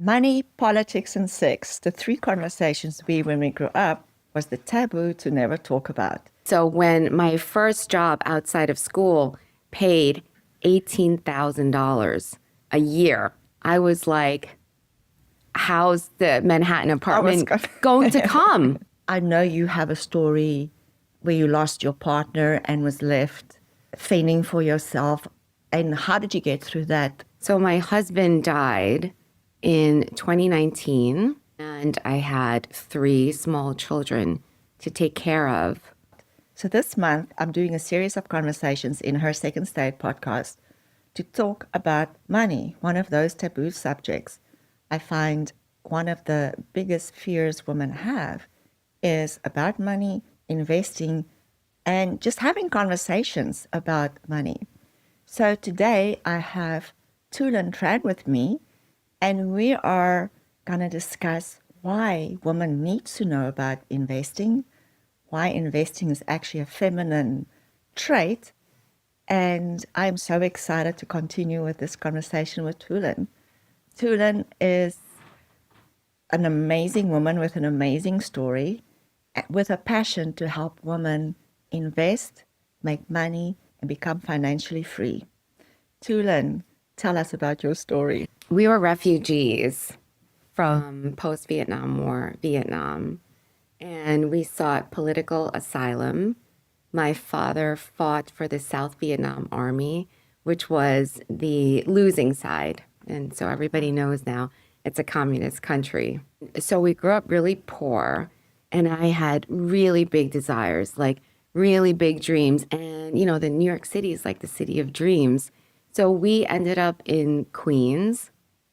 Money, politics, and sex, the three conversations when we grew up, was the taboo to never talk about. So when my first job outside of school paid $18,000 a year, I was like, how's the Manhattan apartment going to come? I know you have a story where you lost your partner and was left fending for yourself. And how did you get through that? So my husband died in 2019, and I had 3 small children to take care of. So this month, I'm doing a series of conversations in her Second State podcast to talk about money, one of those taboo subjects. I find one of the biggest fears women have is about money, investing, and just having conversations about money. So today I have Tulin Tran with me, and we are going to discuss why women need to know about investing, why investing is actually a feminine trait. And I'm so excited to continue with this conversation with Tulin. Tulin is an amazing woman with an amazing story, with a passion to help women invest, make money, and become financially free. Tulin, tell us about your story. We were refugees from post-Vietnam War, Vietnam, and we sought political asylum. My father fought for the South Vietnam Army, which was the losing side. And so everybody knows now it's a communist country. So we grew up really poor, and I had really big desires, like really big dreams. And, you know, the New York City is like the city of dreams. So we ended up in Queens,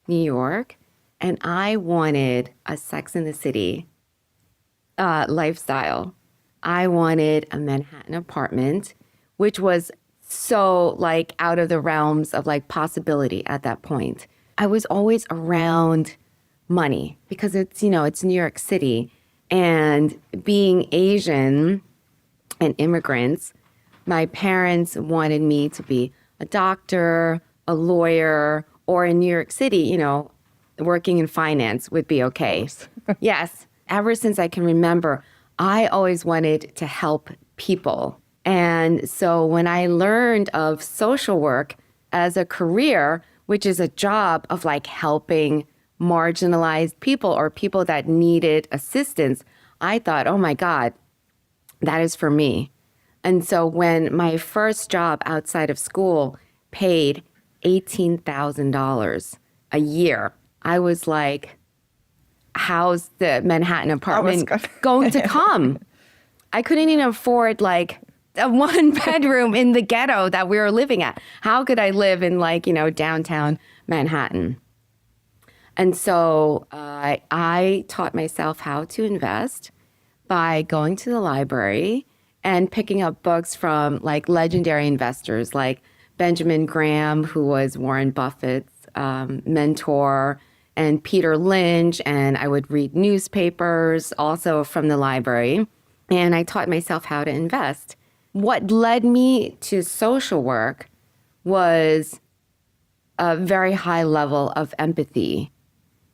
New York, and I wanted a Sex in the City lifestyle. I wanted a Manhattan apartment, which was so like out of the realms of like possibility at that point. I was always around money because it's, you know, it's New York City. And being Asian and immigrants, my parents wanted me to be a doctor, a lawyer, or in New York City, you know, working in finance would be okay. Yes. Ever since I can remember, I always wanted to help people. And so when I learned of social work as a career, which is a job of like helping marginalized people or people that needed assistance, I thought, oh my God, that is for me. And so when my first job outside of school paid $18,000 a year, I was like, how's the Manhattan apartment going to come? I couldn't even afford like a 1-bedroom in the ghetto that we were living at. How could I live in like, you know, downtown Manhattan? And so I taught myself how to invest by going to the library and picking up books from like legendary investors like Benjamin Graham, who was Warren Buffett's mentor, and Peter Lynch. And I would read newspapers also from the library. And I taught myself how to invest. What led me to social work was a very high level of empathy.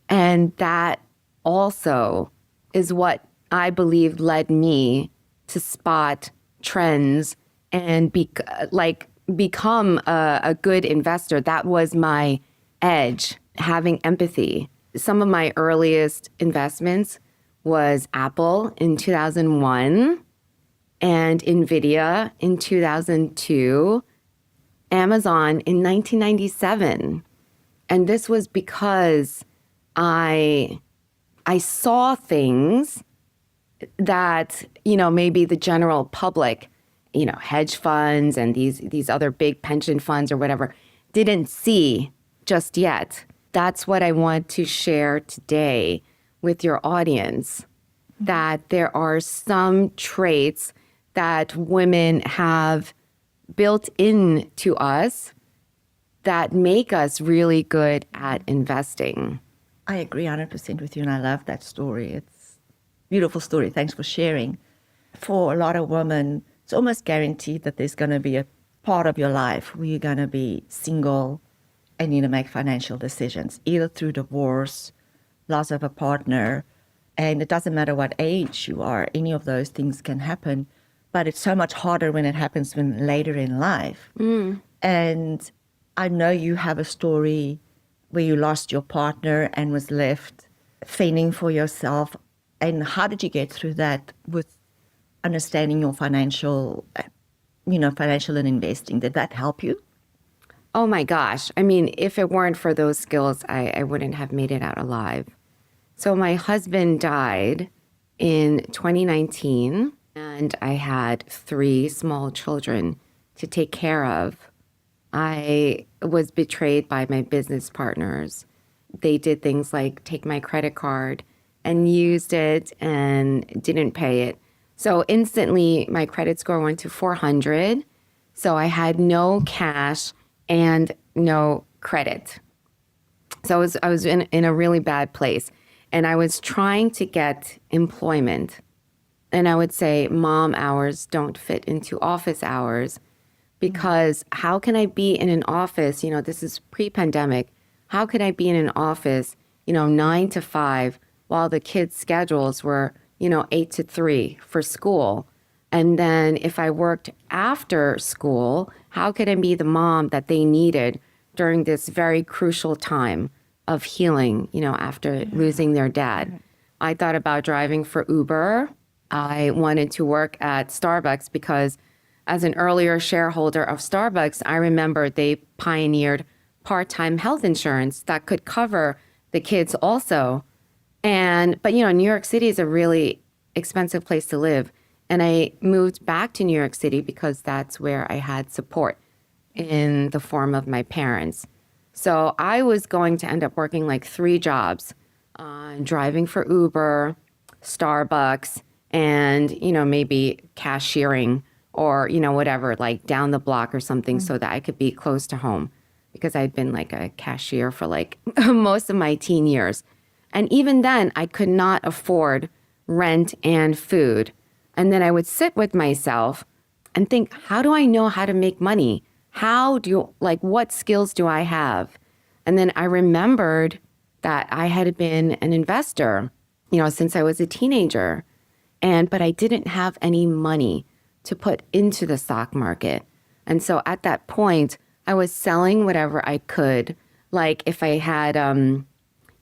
And that also is what I believe led me to spot trends and become a good investor. That was my edge, having empathy. Some of my earliest investments was Apple in 2001 and NVIDIA in 2002, Amazon in 1997. And this was because I saw things that, you know, maybe the general public, you know, hedge funds and these other big pension funds or whatever didn't see just yet. That's what I want to share today with your audience, that there are some traits that women have built into us that make us really good at investing. I agree 100% with you, and I love that story. It's a beautiful story. Thanks for sharing. For a lot of women, it's almost guaranteed that there's going to be a part of your life where you're going to be single and need to make financial decisions, either through divorce loss of a partner, and it doesn't matter what age you are, any of those things can happen. But it's so much harder when it happens when later in life. And I know you have a story where you lost your partner and was left fending for yourself. And how did you get through that with understanding your financial and investing? Did that help you? Oh my gosh. I mean, if it weren't for those skills, I wouldn't have made it out alive. So my husband died in 2019, and I had 3 small children to take care of. I was betrayed by my business partners. They did things like take my credit card and used it and didn't pay it. So instantly my credit score went to 400. So I had no cash and no credit. So I was in a really bad place. And I was trying to get employment. And I would say mom hours don't fit into office hours, because how can I be in an office, this is pre-pandemic, how could I be in an office, 9 to 5 while the kids' schedules were, 8 to 3 for school? And then if I worked after school, how could I be the mom that they needed during this very crucial time of healing, after losing their dad? I thought about driving for Uber. I wanted to work at Starbucks because as an earlier shareholder of Starbucks, I remember they pioneered part-time health insurance that could cover the kids also. But New York City is a really expensive place to live. And I moved back to New York City because that's where I had support in the form of my parents. So I was going to end up working like 3 jobs, driving for Uber, Starbucks, and, maybe cashiering or, whatever, like down the block or something, so that I could be close to home, because I'd been like a cashier for like most of my teen years. And even then I could not afford rent and food. And then I would sit with myself and think, how do I know how to make money? What skills do I have? And then I remembered that I had been an investor, since I was a teenager. But I didn't have any money to put into the stock market. And so at that point, I was selling whatever I could. Like if I had,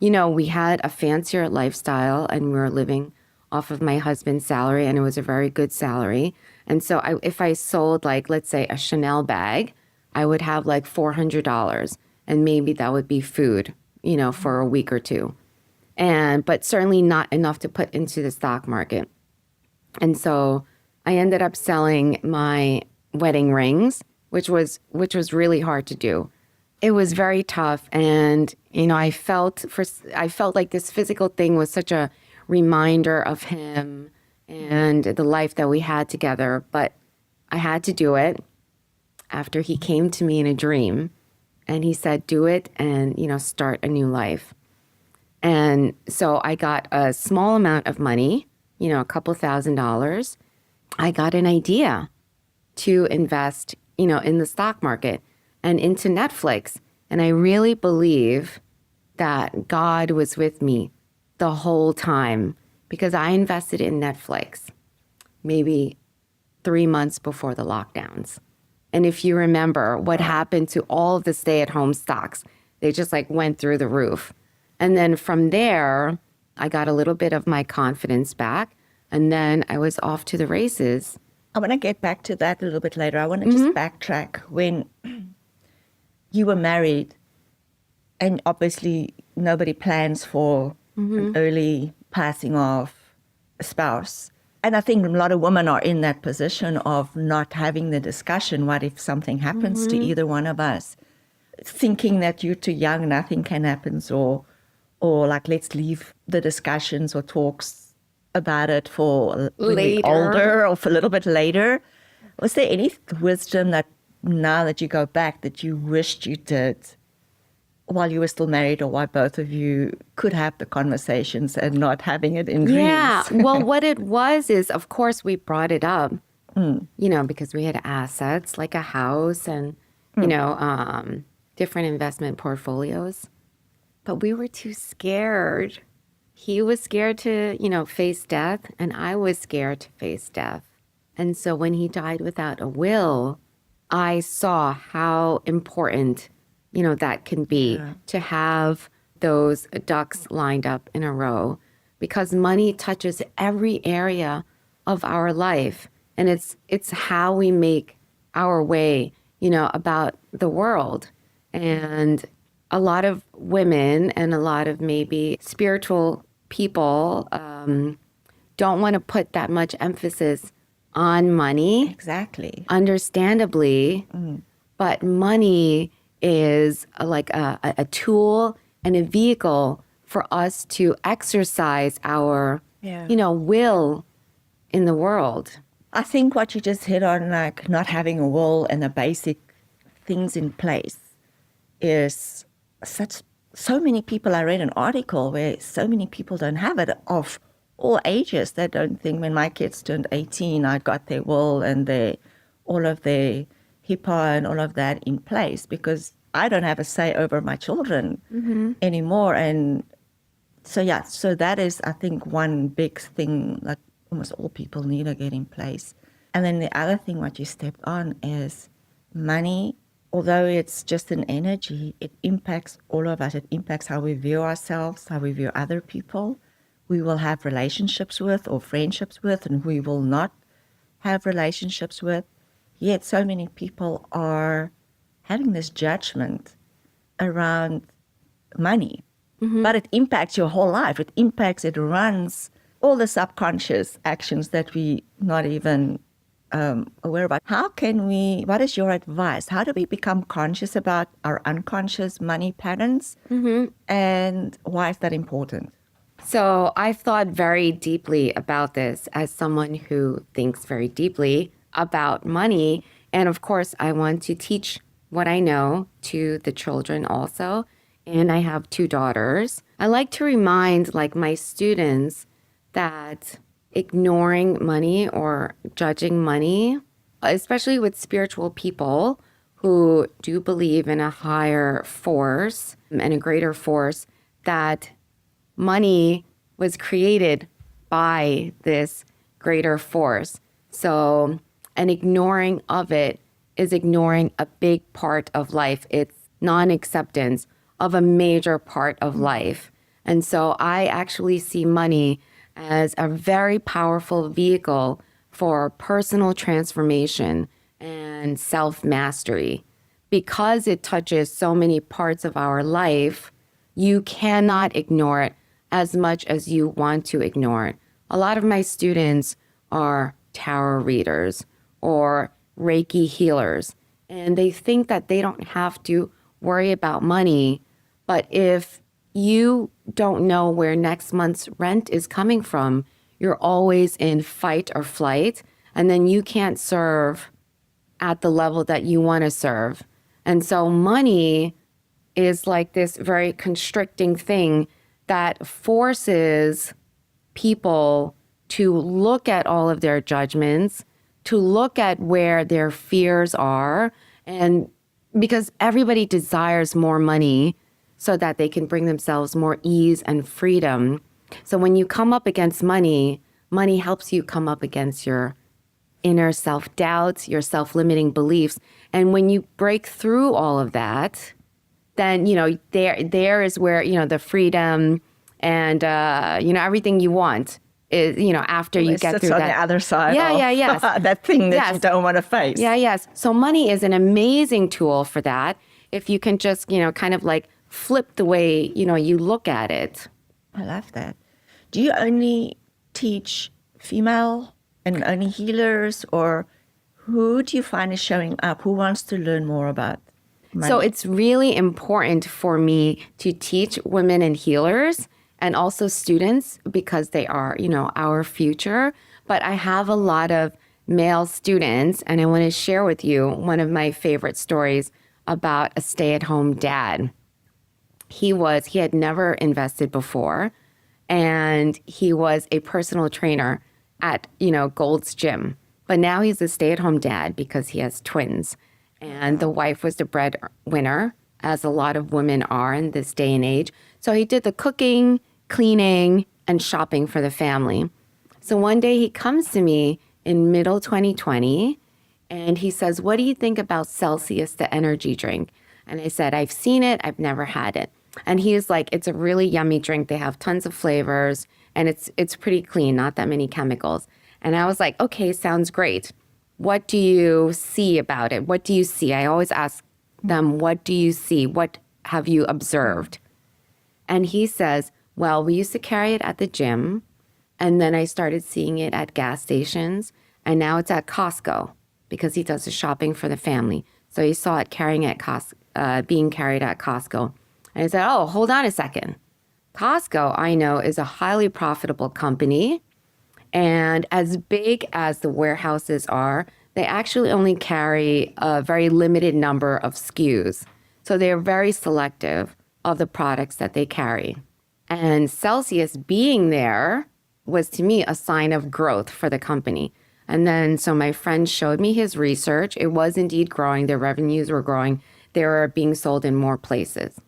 we had a fancier lifestyle and we were living off of my husband's salary, and it was a very good salary. And so if I sold, like, let's say a Chanel bag, I would have like $400, and maybe that would be food, for a week or 2. But certainly not enough to put into the stock market. And so I ended up selling my wedding rings, which was really hard to do. It was very tough. And, I felt like this physical thing was such a reminder of him and the life that we had together. But I had to do it after he came to me in a dream and he said, do it and, start a new life. And so I got a small amount of money, a couple $1,000s. I got an idea to invest, in the stock market and into Netflix. And I really believe that God was with me the whole time, because I invested in Netflix maybe 3 months before the lockdowns. And if you remember what happened to all of the stay-at-home stocks, they just like went through the roof. And then from there, I got a little bit of my confidence back. And then I was off to the races. I want to get back to that a little bit later. I want to just backtrack. When you were married, and obviously nobody plans for an early passing of a spouse. And I think a lot of women are in that position of not having the discussion. What if something happens to either one of us? Thinking that you're too young, nothing can happen, or like, let's leave the discussions or talks about it for when we're older or for a little bit later. Was there any wisdom that now that you go back that you wished you did while you were still married, or why both of you could have the conversations and not having it in dreams? Yeah. Well, what it was is, of course, we brought it up, because we had assets like a house and, different investment portfolios. But we were too scared he was scared to, face death, and I was scared to face death. And so when he died without a will, I saw how important, that can be to have those ducks lined up in a row, because money touches every area of our life. And it's how we make our way, about the world. And a lot of women and a lot of maybe spiritual people don't want to put that much emphasis on money. Exactly. Understandably. But money is like a tool and a vehicle for us to exercise our, will in the world. I think what you just hit on, like not having a will and the basic things in place, is so many people. I read an article where so many people don't have it, of all ages. They don't think, when my kids turned 18, I got their will and all of their HIPAA and all of that in place, because I don't have a say over my children anymore. And so that is, I think, one big thing, like almost all people need to get in place. And then the other thing what you stepped on is money. Although it's just an energy, it impacts all of us. It impacts how we view ourselves, how we view other people. We will have relationships with or friendships with, and we will not have relationships with. Yet so many people are having this judgment around money. But it impacts your whole life. It runs all the subconscious actions that we not even aware about. What is your advice? How do we become conscious about our unconscious money patterns? And why is that important? So I've thought very deeply about this as someone who thinks very deeply about money. And of course, I want to teach what I know to the children also. And I have 2 daughters. I like to remind my students that ignoring money or judging money, especially with spiritual people who do believe in a higher force and a greater force, that money was created by this greater force. So an ignoring of it is ignoring a big part of life. It's non-acceptance of a major part of life. And so I actually see money as a very powerful vehicle for personal transformation and self-mastery. Because it touches so many parts of our life, you cannot ignore it as much as you want to ignore it. A lot of my students are tarot readers or Reiki healers, and they think that they don't have to worry about money. But if you don't know where next month's rent is coming from, you're always in fight or flight, and then you can't serve at the level that you want to serve. And so money is like this very constricting thing that forces people to look at all of their judgments, to look at where their fears are, and because everybody desires more money so that they can bring themselves more ease and freedom. So when you come up against money, money helps you come up against your inner self-doubts, your self-limiting beliefs. And when you break through all of that, then, there is where, the freedom and, everything you want is, after you get through that. It's on the other side yes. that thing that you don't want to face. Yes. So money is an amazing tool for that. If you can just, kind of flip the way, you look at it. I love that. Do you only teach female and only healers, or who do you find is showing up? Who wants to learn more about money? So it's really important for me to teach women and healers and also students, because they are, our future. But I have a lot of male students, and I want to share with you one of my favorite stories about a stay-at-home dad. He had never invested before, and he was a personal trainer at, Gold's Gym. But now he's a stay-at-home dad because he has twins. And the wife was the breadwinner, as a lot of women are in this day and age. So he did the cooking, cleaning, and shopping for the family. So one day he comes to me in middle 2020 and he says, what do you think about Celsius, the energy drink? And I said, I've seen it. I've never had it. And he is like, it's a really yummy drink. They have tons of flavors and it's pretty clean, not that many chemicals. And I was like, okay, sounds great. What do you see about it? What do you see? I always ask them, what do you see? What have you observed? And he says, well, we used to carry it at the gym. And then I started seeing it at gas stations. And now it's at Costco because he does the shopping for the family. So he saw it being carried at Costco. And I said, oh, hold on a second. Costco, I know, is a highly profitable company. And as big as the warehouses are, they actually only carry a very limited number of SKUs. So they're very selective of the products that they carry. And Celsius being there was to me a sign of growth for the company. And then so my friend showed me his research. It was indeed growing. Their revenues were growing. They were being sold in more places.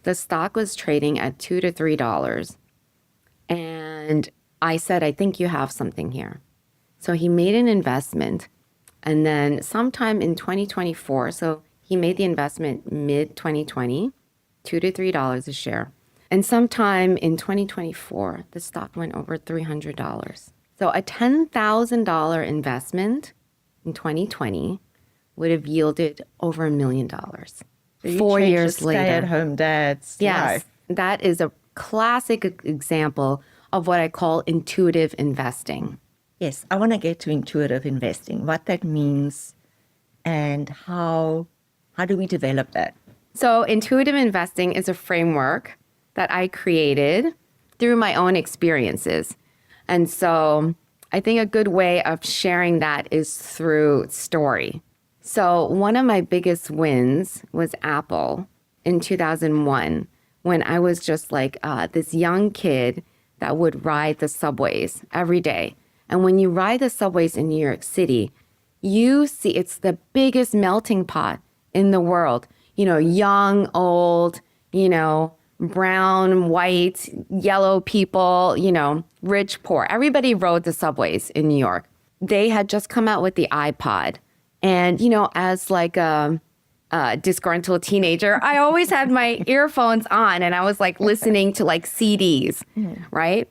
The stock was trading at $2 to $3. And I said, I think you have something here. So he made an investment. And then sometime in 2024, so he made the investment mid-2020, $2 to $3 a share. And sometime in 2024, the stock went over $300. So a $10,000 investment in 2020 would have yielded over $1 million. So 4 years later. Stay-at-home dad's life. That is a classic example of what I call intuitive investing. Yes, I want to get to intuitive investing, what that means and how do we develop that? So intuitive investing is a framework that I created through my own experiences. And so I think a good way of sharing that is through story. So one of my biggest wins was Apple in 2001 when I was just like this young kid that would ride the subways every day. And when you ride the subways in New York City, you see it's the biggest melting pot in the world. You know, young, old, you know, brown, white, yellow people, you know, rich, poor. Everybody rode the subways in New York. They had just come out with the iPod. And, you know, as like a disgruntled teenager, I always had my earphones on and I was like listening to like CDs, right?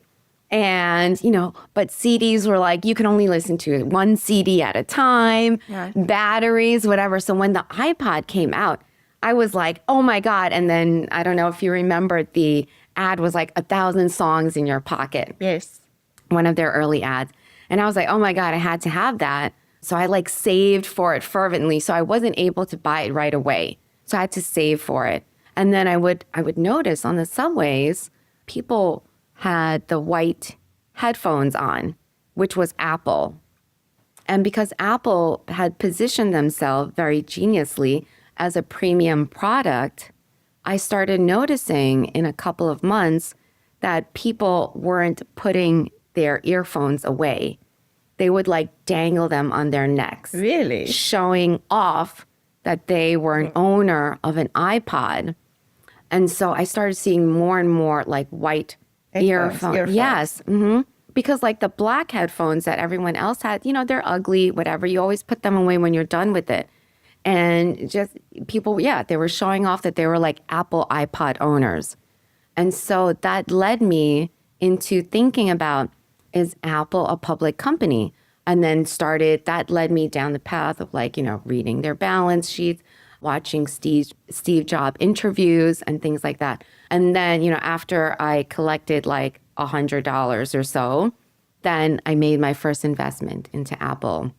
And, you know, but CDs were like, you can only listen to one CD at a time, batteries, whatever. So when the iPod came out, I was like, oh my God. And then I don't know if you remember, the ad was like 1,000 songs in your pocket. Yes. One of their early ads. And I was like, oh my God, I had to have that. So I like saved for it fervently. So I wasn't able to buy it right away. So I had to save for it. And then I would notice on the subways, people had the white headphones on, which was Apple. And because Apple had positioned themselves very geniusly as a premium product, I started noticing in a couple of months that people weren't putting their earphones away. They would like dangle them on their necks. Really? Showing off that they were an owner of an iPod. And so I started seeing more and more like white earphones. Yes. Mm-hmm. Because like the black headphones that everyone else had, you know, they're ugly, whatever. You always put them away when you're done with it. And just people, they were showing off that they were like Apple iPod owners. And so that led me into thinking about, is Apple a public company? And then that led me down the path of like, you know, reading their balance sheets, watching Steve Jobs interviews and things like that. And then, you know, after I collected like $100 or so, then I made my first investment into Apple.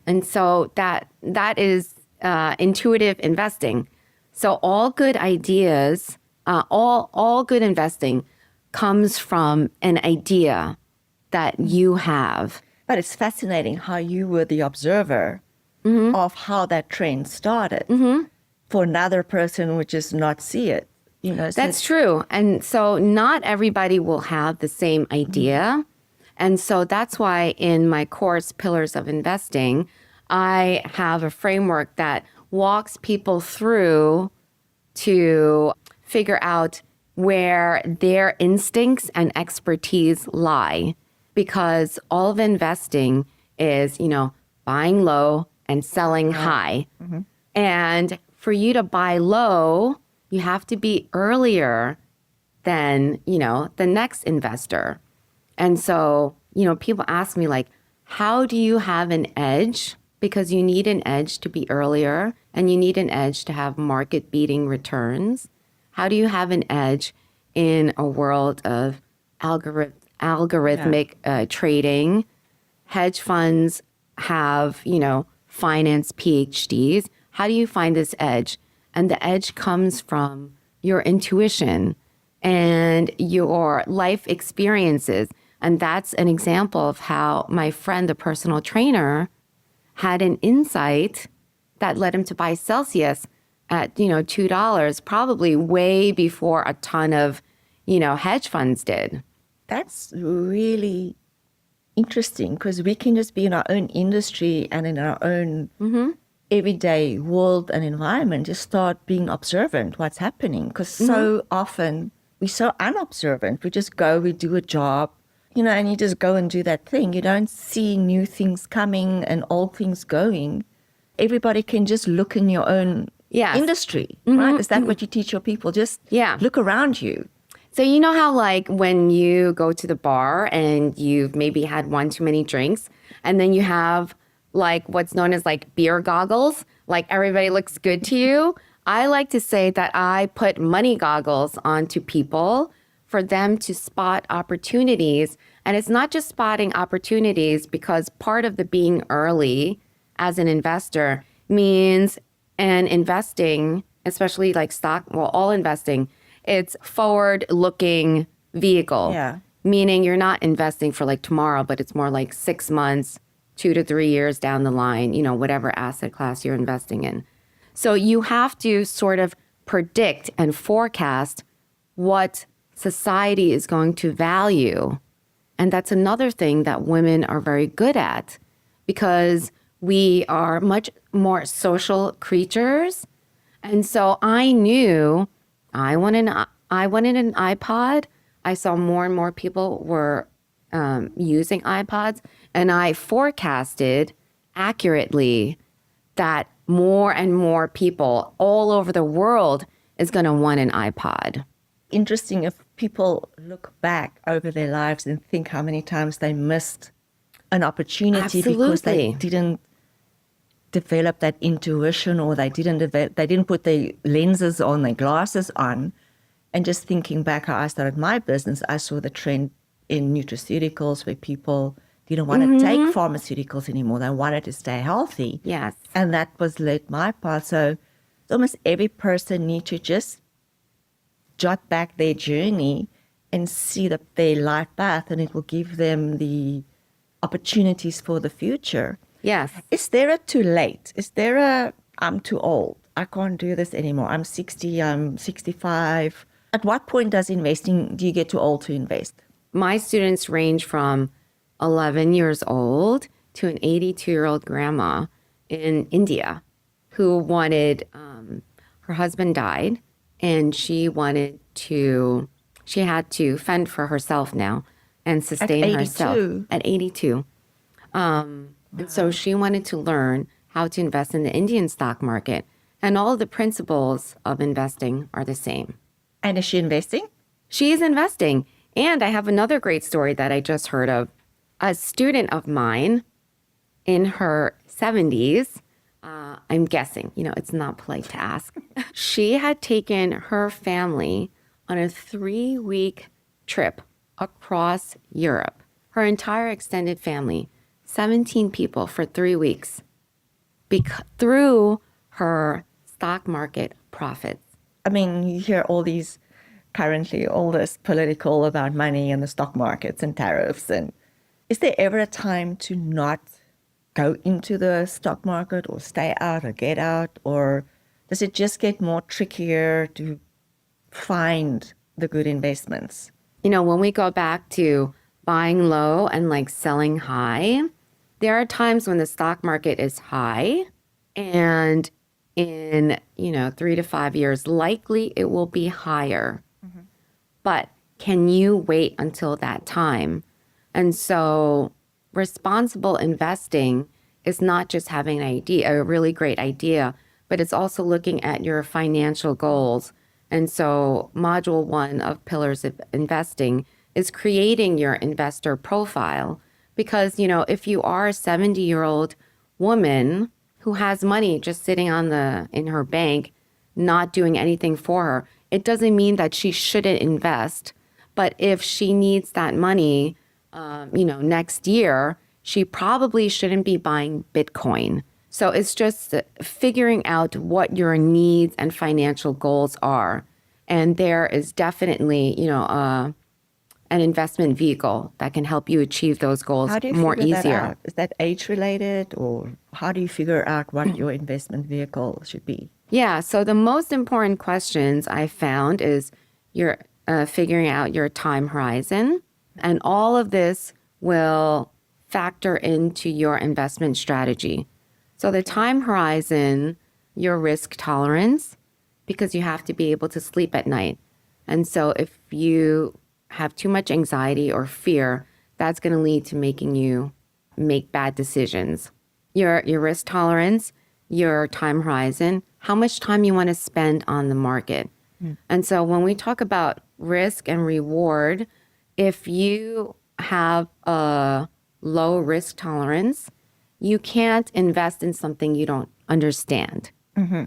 And so that is intuitive investing. So all good ideas, all good investing comes from an idea that you have. But it's fascinating how you were the observer of how that trend started. For another person would just not see it. You know, so that's true. And so not everybody will have the same idea. And so that's why in my course, Pillars of Investing, I have a framework that walks people through to figure out where their instincts and expertise lie, because all of investing is, buying low and selling high. Mm-hmm. And for you to buy low, you have to be earlier than, the next investor. And so, people ask me like, how do you have an edge? Because you need an edge to be earlier and you need an edge to have market beating returns. How do you have an edge in a world of algorithmic trading? Hedge funds have, finance PhDs. How do you find this edge? And the edge comes from your intuition and your life experiences. And that's an example of how my friend, the personal trainer, had an insight that led him to buy Celsius at, $2, probably way before a ton of, hedge funds did. That's really interesting because we can just be in our own industry and in our own everyday world and environment, just start being observant what's happening. Because so often we're so unobservant. We just go, we do a job, and you just go and do that thing. You don't see new things coming and old things going. Everybody can just look in your own industry, right? Is that what you teach your people? Just look around you. So you know how like when you go to the bar and you've maybe had one too many drinks and then you have like what's known as like beer goggles, like everybody looks good to you. I like to say that I put money goggles onto people for them to spot opportunities. And it's not just spotting opportunities, because part of the being early as an investor means, and investing, especially like stock, well, all investing, it's forward-looking vehicle. Yeah. Meaning you're not investing for like tomorrow, but it's more like 6 months, 2 to 3 years down the line, whatever asset class you're investing in. So you have to sort of predict and forecast what society is going to value. And that's another thing that women are very good at, because we are much more social creatures. And so I knew I wanted an iPod. I saw more and more people were using iPods, and I forecasted accurately that more and more people all over the world is going to want an iPod. Interesting if people look back over their lives and think how many times they missed an opportunity because they didn't develop that intuition, or they didn't put their lenses on, their glasses on. And just thinking back how I started my business, I saw the trend in nutraceuticals where people didn't want to take pharmaceuticals anymore. They wanted to stay healthy. Yes. And that was led my path. So almost every person needs to just jot back their journey and see their life path, and it will give them the opportunities for the future. Yes. Is there a too late? Is there a I'm too old, I can't do this anymore, I'm 60, I'm 65? At what point do you get too old to invest? My students range from 11 years old to an 82-year-old grandma in India who wanted, her husband died, and she had to fend for herself now and sustain herself at 82. And so she wanted to learn how to invest in the Indian stock market. And all the principles of investing are the same. And is she investing? She is investing. And I have another great story that I just heard of. A student of mine in her 70s, I'm guessing, it's not polite to ask. She had taken her family on a 3-week trip across Europe. Her entire extended family, 17 people for 3 weeks, through her stock market profits. I mean, you hear all this political about money and the stock markets and tariffs. And is there ever a time to not go into the stock market or stay out or get out? Or does it just get more trickier to find the good investments? When we go back to buying low and like selling high, there are times when the stock market is high, and in 3 to 5 years, likely it will be higher. but can you wait until that time? And so responsible investing is not just having an idea, a really great idea, but it's also looking at your financial goals. And so module 1 of Pillars of Investing is creating your investor profile. Because, if you are a 70-year-old woman who has money just sitting in her bank, not doing anything for her, it doesn't mean that she shouldn't invest. But if she needs that money, next year, she probably shouldn't be buying Bitcoin. So it's just figuring out what your needs and financial goals are. And there is definitely, an investment vehicle that can help you achieve those goals more easier. That out? Is that age related, or how do you figure out what your investment vehicle should be? Yeah. So the most important questions I found is you're figuring out your time horizon. And all of this will factor into your investment strategy. So the time horizon, your risk tolerance, because you have to be able to sleep at night. And so if you have too much anxiety or fear, that's going to lead to making you make bad decisions. Your risk tolerance, your time horizon, how much time you want to spend on the market. And so when we talk about risk and reward, if you have a low risk tolerance, you can't invest in something you don't understand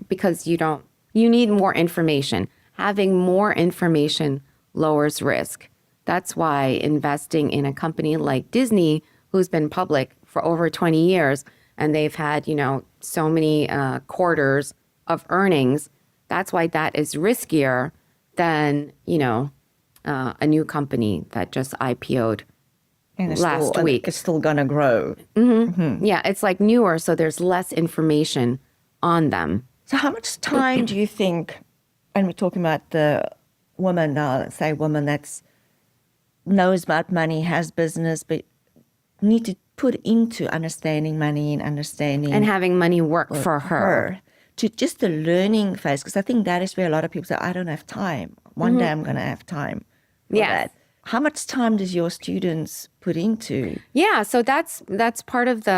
because you need more information. Having more information lowers risk. That's why investing in a company like Disney, who's been public for over 20 years, and they've had, so many quarters of earnings, that's why that is riskier than, a new company that just IPO'd last week. It's still going to grow. Yeah, it's like newer, so there's less information on them. So how much time do you think, and we're talking about the woman now, let's say a woman that's knows about money, has business, but need to put into understanding money and understanding... And having money work for her. To just the learning phase, because I think that is where a lot of people say, I don't have time. One day I'm going to have time for that. How much time does your students put into? Yeah, so that's part of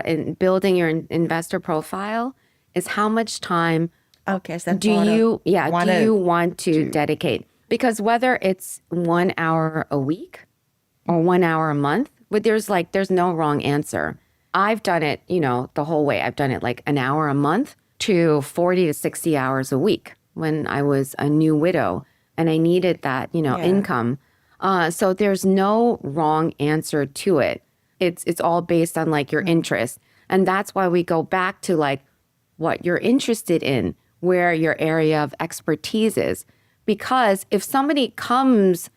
in building your investor profile is how much time do you want to dedicate? Because whether it's 1 hour a week or 1 hour a month, but there's no wrong answer. I've done it, the whole way. I've done it like an hour a month to 40 to 60 hours a week when I was a new widow and I needed that, income. So there's no wrong answer to it. It's all based on your interest. And that's why we go back to what you're interested in, where your area of expertise is. Because if somebody comes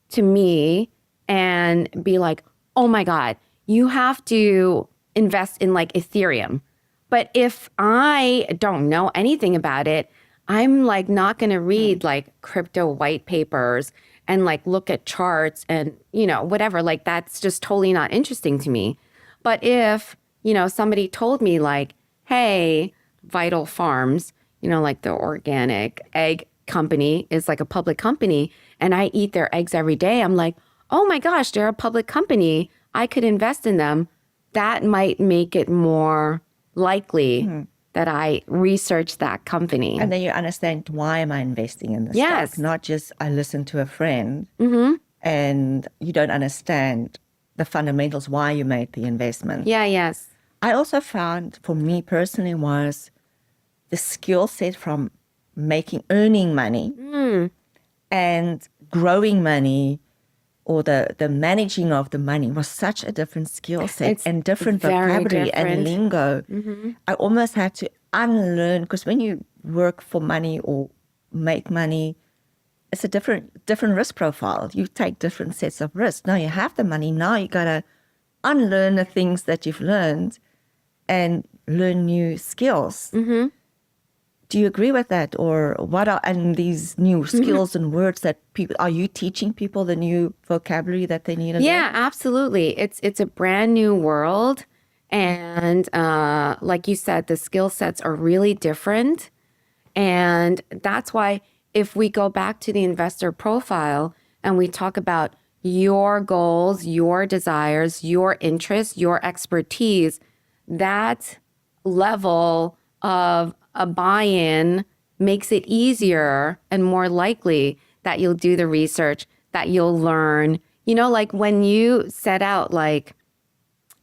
to me and be like, oh my God, you have to invest in Ethereum. But if I don't know anything about it, I'm not going to read crypto white papers and look at charts and, whatever, that's just totally not interesting to me. But if, somebody told me hey, Vital Farms, the organic egg company is a public company and I eat their eggs every day. I'm like, oh my gosh, they're a public company. I could invest in them. That might make it more likely that I research that company. And then you understand, why am I investing in this Yes. stock? Not just I listen to a friend and you don't understand the fundamentals, why you made the investment. Yeah, yes. I also found, for me personally, was the skill set from earning money and growing money, or the managing of the money, was such a different skill set and different vocabulary and lingo. I almost had to unlearn, because when you work for money or make money, it's a different risk profile. You take different sets of risks. Now you have the money. Now you got to unlearn the things that you've learned and learn new skills. Do you agree with that? Or what are these new skills and words that are you teaching people the new vocabulary that they need to learn? Yeah, absolutely. It's a brand new world. And like you said, the skill sets are really different. And that's why if we go back to the investor profile, and we talk about your goals, your desires, your interests, your expertise, that level of a buy-in makes it easier and more likely that you'll do the research, that you'll learn. You know, like when you set out like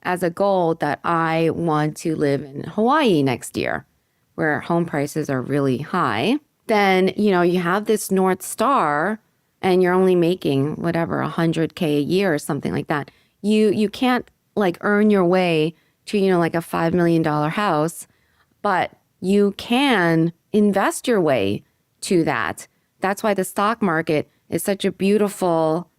as a goal that I want to live in Hawaii next year, where home prices are really high, then, you know, you have this North Star and you're only making whatever, 100K a year or something like that. You can't like earn your way to, you know, like a $5 million house, but you can invest your way to that. That's why the stock market is such a beautiful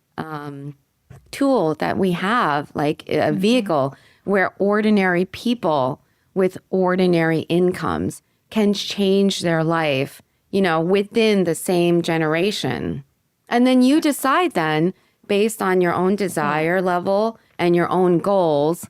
tool that we have, like a vehicle where ordinary people with ordinary incomes can change their life, you know, within the same generation. And then you decide then, based on your own desire level and your own goals,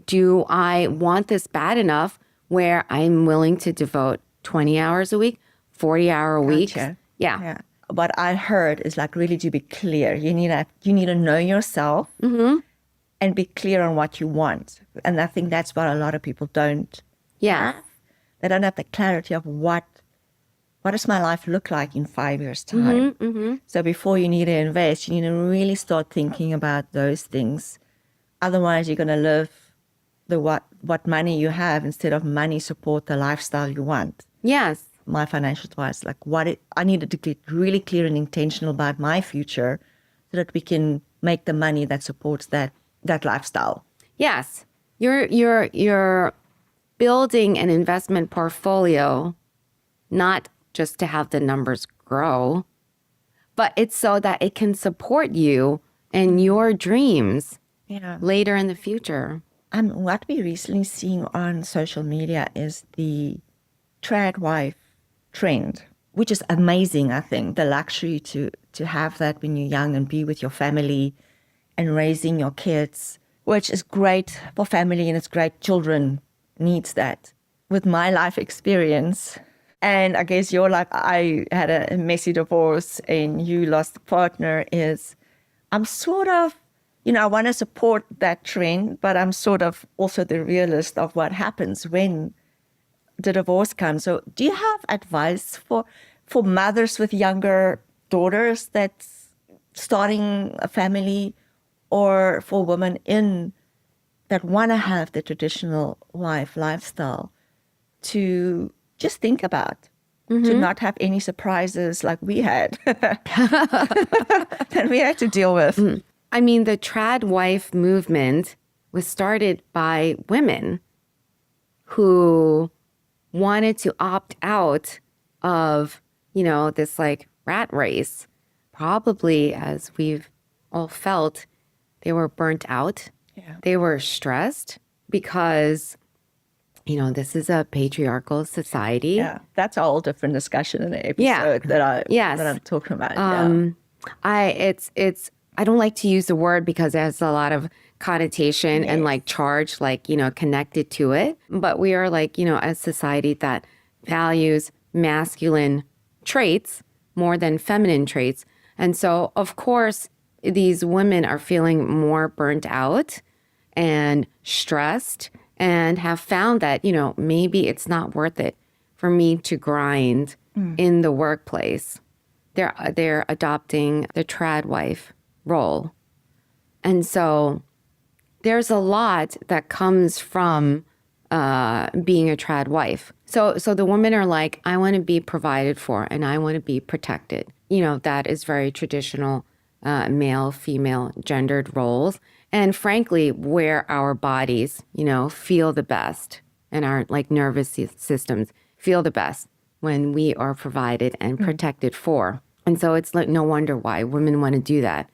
do I want this bad enough where I'm willing to devote 20 hours a week, 40-hour weeks? Gotcha. Yeah. What I heard is like really to be clear. You need to know yourself and be clear on what you want. And I think that's what a lot of people don't Yeah. have. They don't have the clarity of what does my life look like in 5 years' time. So before you need to invest, you need to really start thinking about those things. Otherwise, you're going to live what money you have instead of money support the lifestyle you want. Yes. My financial advice, like I needed to get really clear and intentional about my future so that we can make the money that supports that lifestyle. Yes. You're building an investment portfolio, not just to have the numbers grow, but it's so that it can support you and your dreams later in the future. What we recently seen on social media is the trad wife trend, which is amazing. I think the luxury to have that when you're young and be with your family and raising your kids, which is great for family and it's great. Children needs that. With my life experience, and I guess your life, I had a messy divorce and you lost a partner, is I'm sort of, I want to support that trend, but I'm sort of also the realist of what happens when the divorce comes. So do you have advice for mothers with younger daughters that's starting a family, or for women that want to have the traditional lifestyle to just think about, to not have any surprises like we had that we had to deal with? I mean, the trad wife movement was started by women who wanted to opt out of, this like rat race. Probably, as we've all felt, they were burnt out. Yeah. They were stressed because, this is a patriarchal society. Yeah, that's a whole different discussion in the episode that I'm talking about. I don't like to use the word because it has a lot of connotation and like charge, connected to it. But we are a society that values masculine traits more than feminine traits. And so, of course, these women are feeling more burnt out and stressed and have found that, maybe it's not worth it for me to grind in the workplace. They're adopting the trad wife role. And so there's a lot that comes from being a trad wife. So the women are like, I want to be provided for and I want to be protected. That is very traditional male, female, gendered roles. And frankly, where our bodies, feel the best and our nervous systems feel the best when we are provided and protected for. And so it's no wonder why women want to do that.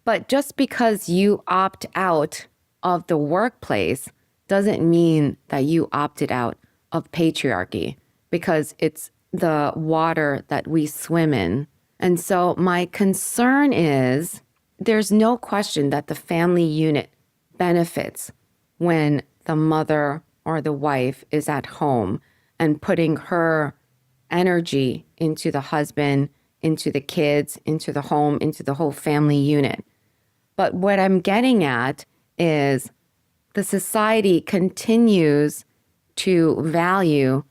But just because you opt out of the workplace doesn't mean that you opted out of patriarchy, because it's the water that we swim in. And so my concern is there's no question that the family unit benefits when the mother or the wife is at home and putting her energy into the husband, into the kids, into the home, into the whole family unit. But what I'm getting at is the society continues to value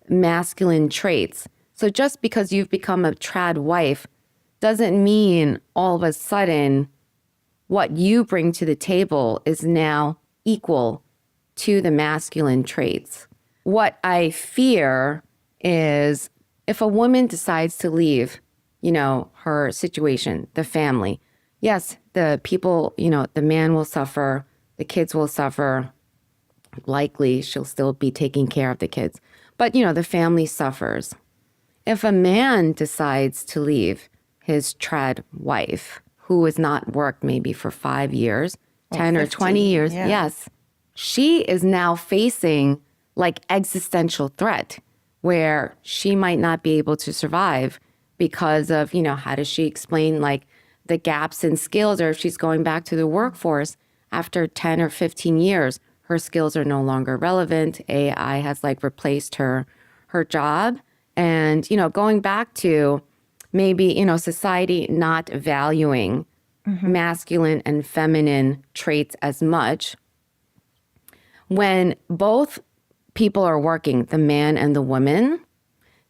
masculine traits. So just because you've become a trad wife doesn't mean all of a sudden what you bring to the table is now equal to the masculine traits. What I fear is if a woman decides to leave, her situation, the family, yes, the people, the man will suffer, the kids will suffer. Likely she'll still be taking care of the kids. But, the family suffers. If a man decides to leave his trad wife, who has not worked maybe for 5 years, 10 or 20 years, yes, she is now facing like existential threat where she might not be able to survive because of, how does she explain like the gaps in skills, or if she's going back to the workforce after 10 or 15 years, her skills are no longer relevant. AI has like replaced her job. And, going back to maybe, society not valuing masculine and feminine traits as much. When both people are working, the man and the woman,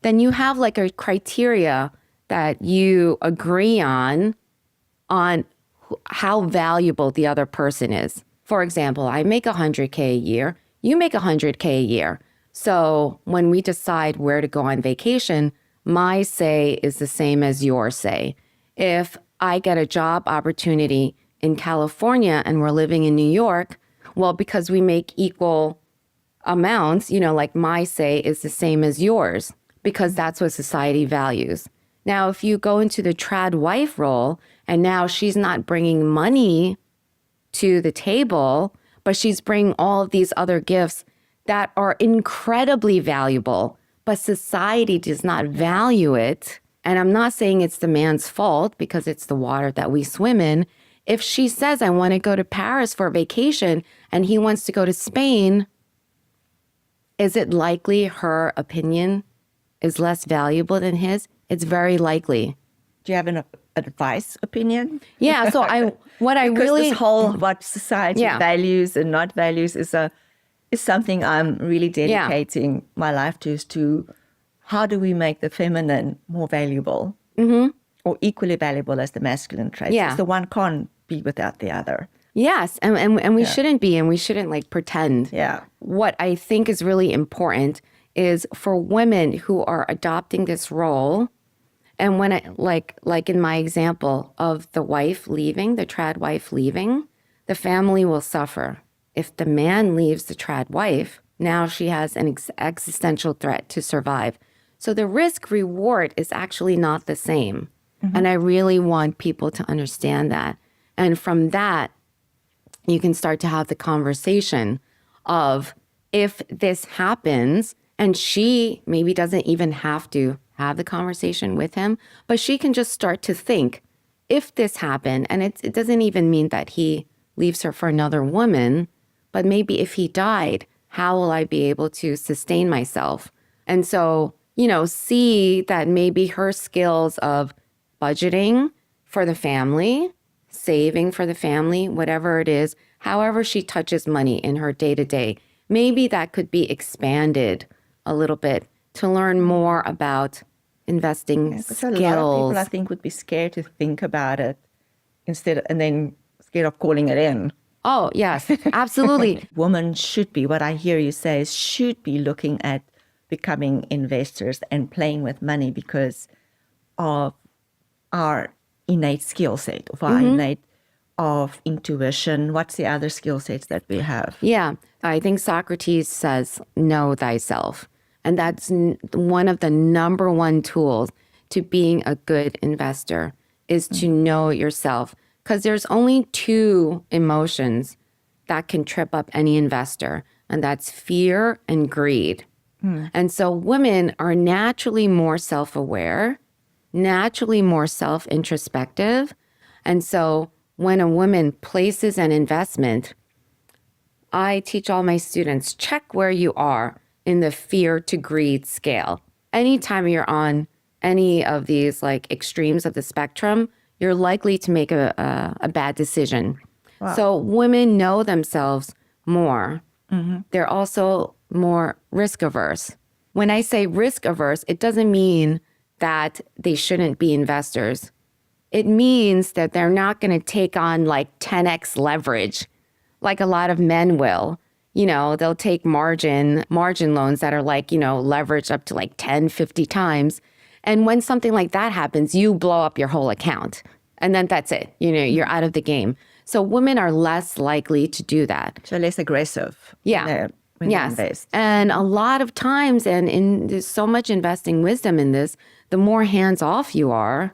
then you have like a criteria that you agree on how valuable the other person is. For example, I make $100K a year, you make $100K a year. So when we decide where to go on vacation, my say is the same as your say. If I get a job opportunity in California and we're living in New York, well, because we make equal amounts, like my say is the same as yours, because that's what society values. Now, if you go into the trad wife role and now she's not bringing money to the table, but she's bringing all of these other gifts that are incredibly valuable, but society does not value it. And I'm not saying it's the man's fault because it's the water that we swim in. If she says, I want to go to Paris for a vacation and he wants to go to Spain, is it likely her opinion is less valuable than his? It's very likely. Do you have an advice opinion? Yeah. So this whole what society values and not values is something I'm really dedicating my life to, is to how do we make the feminine more valuable or equally valuable as the masculine traits? Yeah. Because the one can't be without the other. Yes. And we shouldn't be, and we shouldn't like pretend. Yeah. What I think is really important is for women who are adopting this role. And when I like in my example of the wife leaving, the trad wife leaving, the family will suffer. If the man leaves the trad wife, now she has an existential threat to survive. So the risk reward is actually not the same. And I really want people to understand that. And from that, you can start to have the conversation of if this happens, and she maybe doesn't even have to have the conversation with him, but she can just start to think, if this happened, and it doesn't even mean that he leaves her for another woman, but maybe if he died, how will I be able to sustain myself? And so, see that maybe her skills of budgeting for the family, saving for the family, whatever it is, however she touches money in her day-to-day, maybe that could be expanded a little bit to learn more about investing skills. A lot of people, I think, would be scared to think about it and then scared of calling it in. Oh, yes, absolutely. Women should be, what I hear you say is, should be looking at becoming investors and playing with money because of our innate skill set, of our innate of intuition. What's the other skill sets that we have? Yeah, I think Socrates says, know thyself. And that's one of the number one tools to being a good investor is to know yourself. Because there's only two emotions that can trip up any investor, and that's fear and greed. And so women are naturally more self-aware, naturally more self-introspective. And so when a woman places an investment, I teach all my students, check where you are in the fear to greed scale. Anytime you're on any of these like extremes of the spectrum, you're likely to make a bad decision. Wow. So women know themselves more. They're also more risk averse. When I say risk averse, it doesn't mean that they shouldn't be investors. It means that they're not going to take on like 10x leverage like a lot of men will. You know, they'll take margin loans that are like, you know, leveraged up to like 10, 50 times. And when something like that happens, you blow up your whole account. And then that's it. You know, you're out of the game. So women are less likely to do that. So less aggressive. Yeah. Yes. And a lot of times, and there's so much investing wisdom in this, the more hands-off you are,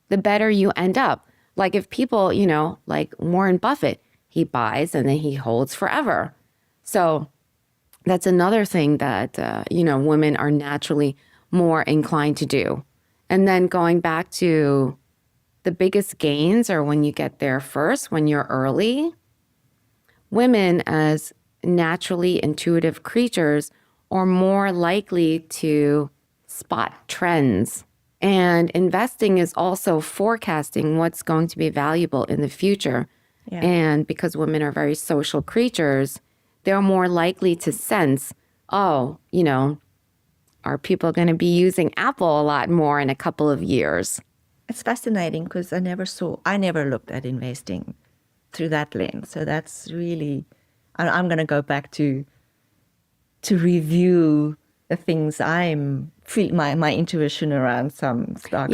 the better you end up. Like if people, you know, like Warren Buffett, he buys and then he holds forever. So that's another thing that, you know, women are naturally more inclined to do. And then going back to the biggest gains are when you get there first, when you're early. Women, as naturally intuitive creatures, are more likely to spot trends. And investing is also forecasting what's going to be valuable in the future. Yeah. And because women are very social creatures, they're more likely to sense, oh, you know, are people going to be using Apple a lot more in a couple of years? It's fascinating because I never looked at investing through that lens. So that's really, I'm going to go back to review the things my intuition around some stocks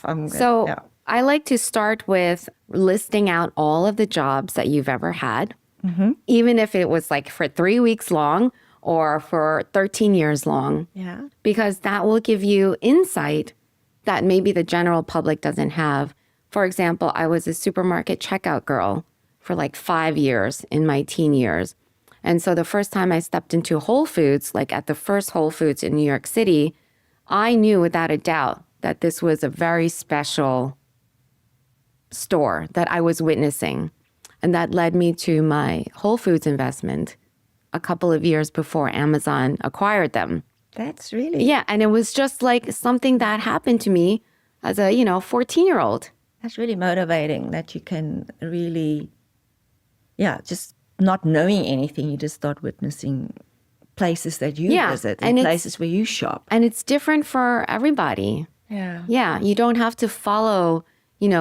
and stuff. I like to start with listing out all of the jobs that you've ever had, even if it was like for 3 weeks long or for 13 years long. Yeah. Because that will give you insight that maybe the general public doesn't have. For example, I was a supermarket checkout girl for like 5 years in my teen years. And so the first time I stepped into Whole Foods, like at the first Whole Foods in New York City, I knew without a doubt that this was a very special store that I was witnessing. And that led me to my Whole Foods investment a couple of years before Amazon acquired them. That's really... Yeah, and it was just like something that happened to me as a, 14-year-old. That's really motivating that you can really, just not knowing anything, you just start witnessing places that you visit and places where you shop. And it's different for everybody. Yeah. Yeah, you don't have to follow,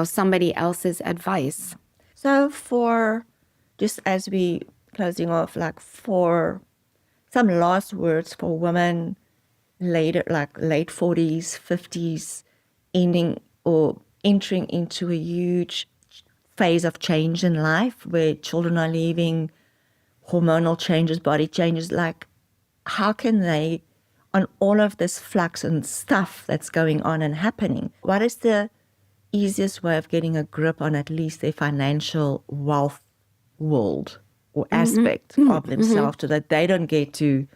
somebody else's advice. So for, just as we closing off, like for some last words for women later, like late 40s, 50s, entering into a huge phase of change in life where children are leaving, hormonal changes, body changes, like how can they, on all of this flux and stuff that's going on and happening, what is the easiest way of getting a grip on at least their financial wealth world or aspect of themselves so that they don't get to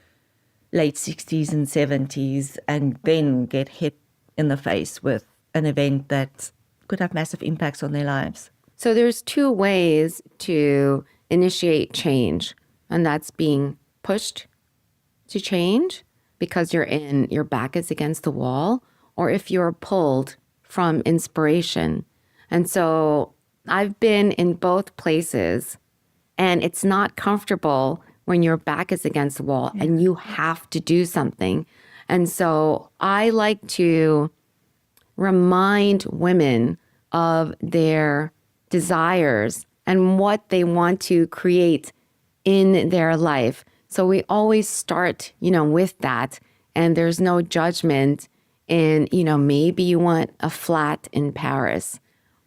late 60s and 70s and then get hit in the face with an event that could have massive impacts on their lives? So there's two ways to initiate change, and that's being pushed to change because your back is against the wall, or if you're pulled from inspiration. And so I've been in both places, and it's not comfortable when your back is against the wall and you have to do something. And so I like to remind women of their desires and what they want to create in their life. So we always start, with that, and there's no judgment in, maybe you want a flat in Paris,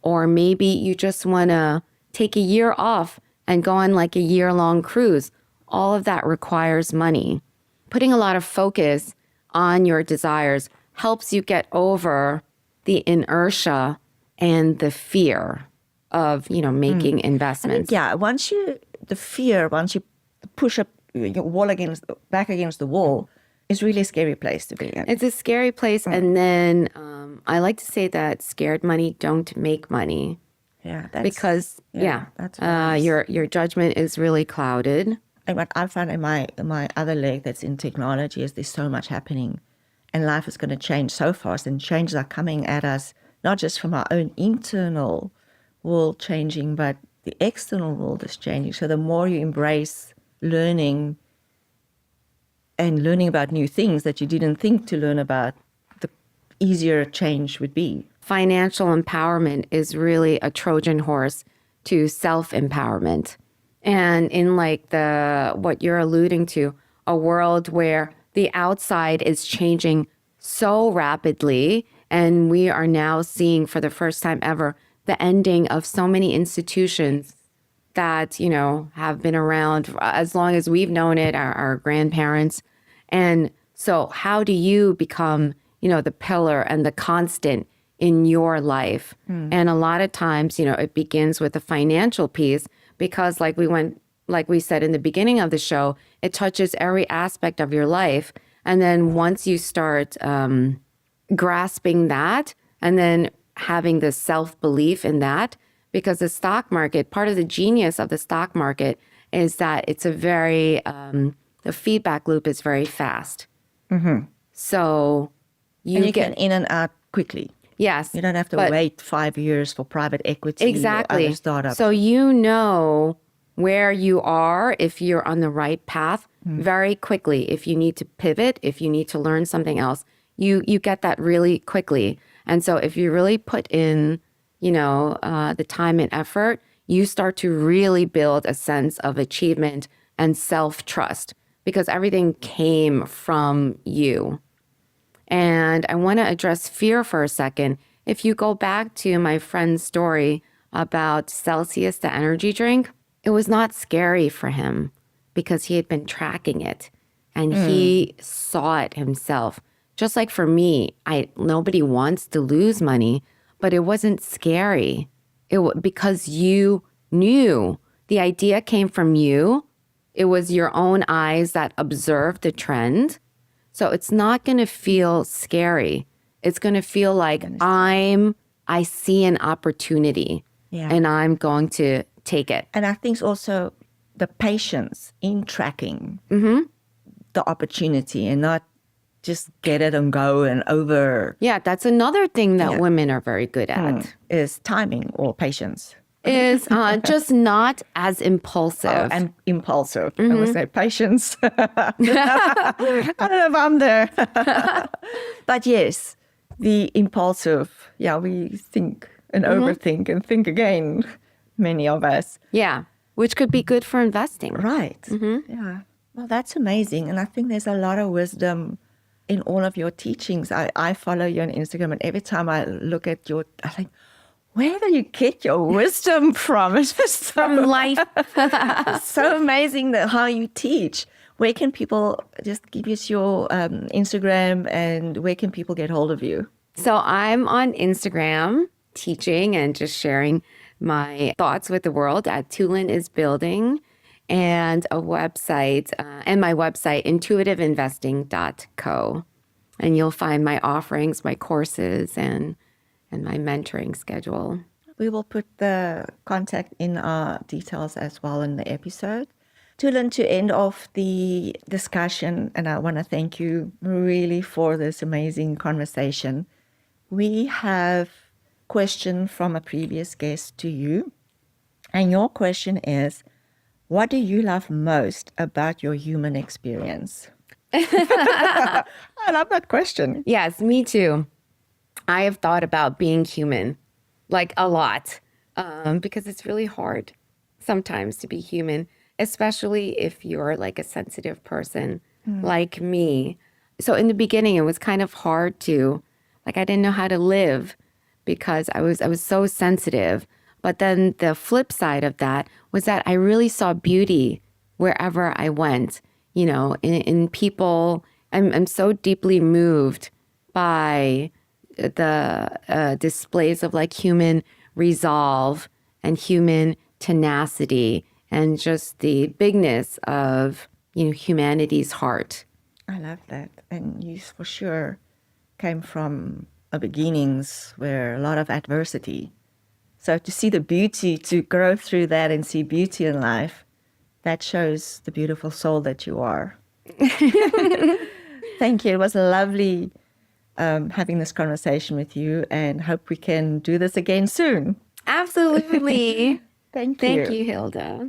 or maybe you just want to take a year off and go on like a year-long cruise. All of that requires money. Putting a lot of focus on your desires helps you get over the inertia and the fear of, making investments. Once you push up your wall back against the wall, it's really a scary place to be in. It's a scary place. And then I like to say that scared money don't make money. Yeah. That's your judgment is really clouded. And what I find in my other leg that's in technology is there's so much happening and life is going to change so fast, and changes are coming at us, not just from our own internal world changing, but the external world is changing. So the more you embrace learning and learning about new things that you didn't think to learn about, the easier change would be. Financial empowerment is really a Trojan horse to self-empowerment. And in like what you're alluding to, a world where the outside is changing so rapidly, and we are now seeing for the first time ever the ending of so many institutions that, you know, have been around as long as we've known it, our grandparents. And so how do you become, you know, the pillar and the constant in your life? And a lot of times, you know, it begins with the financial piece, because like we said in the beginning of the show, it touches every aspect of your life. And then once you start grasping that, and then having the self-belief in that, because the stock market, part of the genius of the stock market is that it's a very, the feedback loop is very fast. So you get in and out quickly. Yes. You don't have to wait 5 years for private equity or other startups. So you know where you are, if you're on the right path, very quickly. If you need to pivot, if you need to learn something else, you get that really quickly. And so if you really put in, you know, the time and effort, you start to really build a sense of achievement and self-trust, because everything came from you. And I want to address fear for a second. If you go back to my friend's story about Celsius, the energy drink, it was not scary for him because he had been tracking it and he saw it himself. Just like for me, nobody wants to lose money, but it wasn't scary. Because you knew the idea came from you. It was your own eyes that observed the trend. So it's not going to feel scary. It's going to feel like I see an opportunity and I'm going to take it. And I think also the patience in tracking the opportunity and not just get it and go and over. Yeah, that's another thing that women are very good at. Is timing or patience. Is just not as impulsive. Oh, and impulsive. I would say patience. I don't know if I'm there. But yes, the impulsive, we think and overthink and think again, many of us. Yeah, which could be good for investing. Right. Yeah. Well, that's amazing. And I think there's a lot of wisdom in all of your teachings. I follow you on Instagram, and every time I look at I think, where do you get your wisdom from? It's just from life. So amazing how you teach. Where can people just give us your Instagram, and where can people get hold of you? So I'm on Instagram teaching and just sharing my thoughts with the world at Tulin is Building, and a website, and my website, intuitiveinvesting.co. And you'll find my offerings, my courses, and my mentoring schedule. We will put the contact in our details as well in the episode. Tuhlin, to end off the discussion, and I want to thank you really for this amazing conversation. We have a question from a previous guest to you. And your question is, what do you love most about your human experience? I love that question. Yes, me too. I have thought about being human, like a lot, because it's really hard sometimes to be human, especially if you're like a sensitive person like me. So in the beginning, it was kind of hard to, I didn't know how to live because I was so sensitive. But then the flip side of that was that I really saw beauty wherever I went, in people. I'm so deeply moved by the displays of human resolve and human tenacity and just the bigness of, humanity's heart. I love that. And you for sure came from a beginnings where a lot of adversity. So to see the beauty, to grow through that and see beauty in life, that shows the beautiful soul that you are. Thank you. It was lovely having this conversation with you, and hope we can do this again soon. Absolutely. Thank you. Thank you, Hilda.